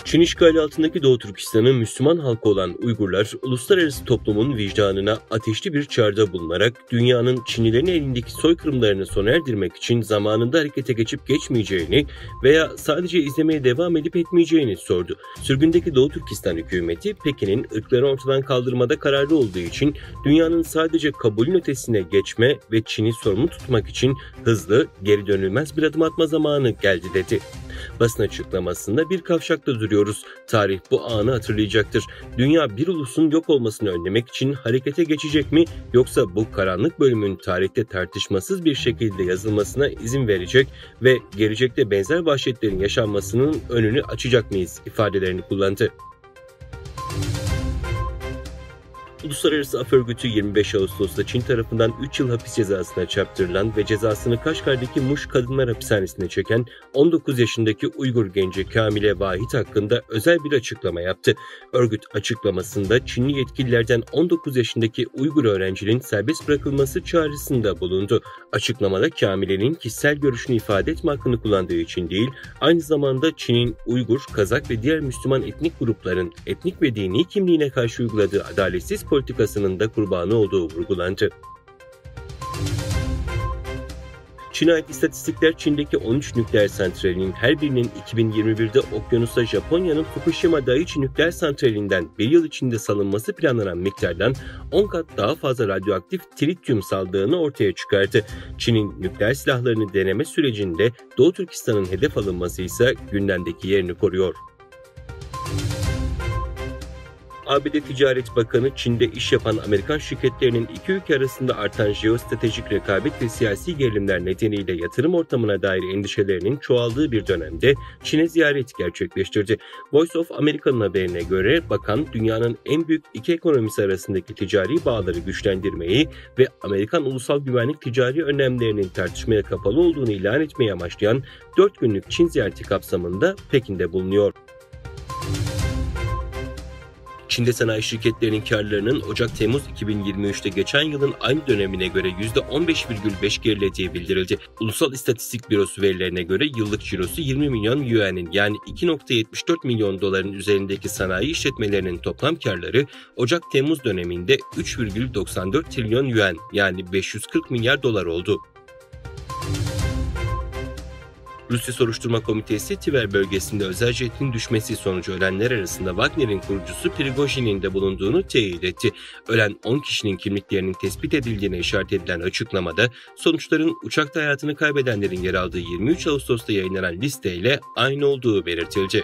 Çin işgali altındaki Doğu Türkistan'ın Müslüman halkı olan Uygurlar, uluslararası toplumun vicdanına ateşli bir çağrıda bulunarak dünyanın Çinlilerin elindeki soykırımlarını sona erdirmek için zamanında harekete geçip geçmeyeceğini veya sadece izlemeye devam edip etmeyeceğini sordu. Sürgündeki Doğu Türkistan hükümeti, Pekin'in ırkları ortadan kaldırmada kararlı olduğu için dünyanın sadece kabulün ötesine geçme ve Çin'i sorumlu tutmak için hızlı, geri dönülmez bir adım atma zamanı geldi dedi. Basın açıklamasında "Bir kavşakta duruyoruz. Tarih bu anı hatırlayacaktır. Dünya bir ulusun yok olmasını önlemek için harekete geçecek mi, yoksa bu karanlık bölümün tarihte tartışmasız bir şekilde yazılmasına izin verecek ve gelecekte benzer vahşetlerin yaşanmasının önünü açacak mıyız?" ifadelerini kullandı. Uluslararası Af Örgütü 25 Ağustos'ta Çin tarafından 3 yıl hapis cezasına çarptırılan ve cezasını Kaşgar'daki Muş Kadınlar Hapishanesi'ne çeken 19 yaşındaki Uygur genci Kamile Vahit hakkında özel bir açıklama yaptı. Örgüt açıklamasında Çinli yetkililerden 19 yaşındaki Uygur öğrencinin serbest bırakılması çağrısında bulundu. Açıklamada Kamile'nin kişisel görüşünü ifade etme hakkını kullandığı için değil, aynı zamanda Çin'in Uygur, Kazak ve diğer Müslüman etnik grupların etnik ve dini kimliğine karşı uyguladığı adaletsiz politikasının da kurbanı olduğu vurgulandı. Çin'e ait istatistikler, Çin'deki 13 nükleer santralinin her birinin 2021'de okyanusa Japonya'nın Fukushima Daiichi nükleer santralinden bir yıl içinde salınması planlanan miktardan 10 kat daha fazla radyoaktif trityum saldığını ortaya çıkardı. Çin'in nükleer silahlarını deneme sürecinde Doğu Türkistan'ın hedef alınması ise gündemdeki yerini koruyor. ABD Ticaret Bakanı, Çin'de iş yapan Amerikan şirketlerinin iki ülke arasında artan jeostratejik rekabet ve siyasi gerilimler nedeniyle yatırım ortamına dair endişelerinin çoğaldığı bir dönemde Çin'e ziyaret gerçekleştirdi. Voice of America'nın haberine göre bakan, dünyanın en büyük iki ekonomisi arasındaki ticari bağları güçlendirmeyi ve Amerikan ulusal güvenlik ticari önlemlerinin tartışmaya kapalı olduğunu ilan etmeye amaçlayan 4 günlük Çin ziyareti kapsamında Pekin'de bulunuyor. Çin'de sanayi şirketlerinin karlarının Ocak-Temmuz 2023'te geçen yılın aynı dönemine göre %15,5 gerilediği bildirildi. Ulusal İstatistik Bürosu verilerine göre yıllık cirosu 20 milyon yuan'in yani 2,74 milyon doların üzerindeki sanayi işletmelerinin toplam karları Ocak-Temmuz döneminde 3,94 trilyon yuan yani 540 milyar dolar oldu. Rusya Soruşturma Komitesi, Tver bölgesinde özel jetin düşmesi sonucu ölenler arasında Wagner'in kurucusu Prigojin'in de bulunduğunu teyit etti. Ölen 10 kişinin kimliklerinin tespit edildiğine işaret edilen açıklamada, sonuçların uçakta hayatını kaybedenlerin yer aldığı 23 Ağustos'ta yayınlanan listeyle aynı olduğu belirtildi.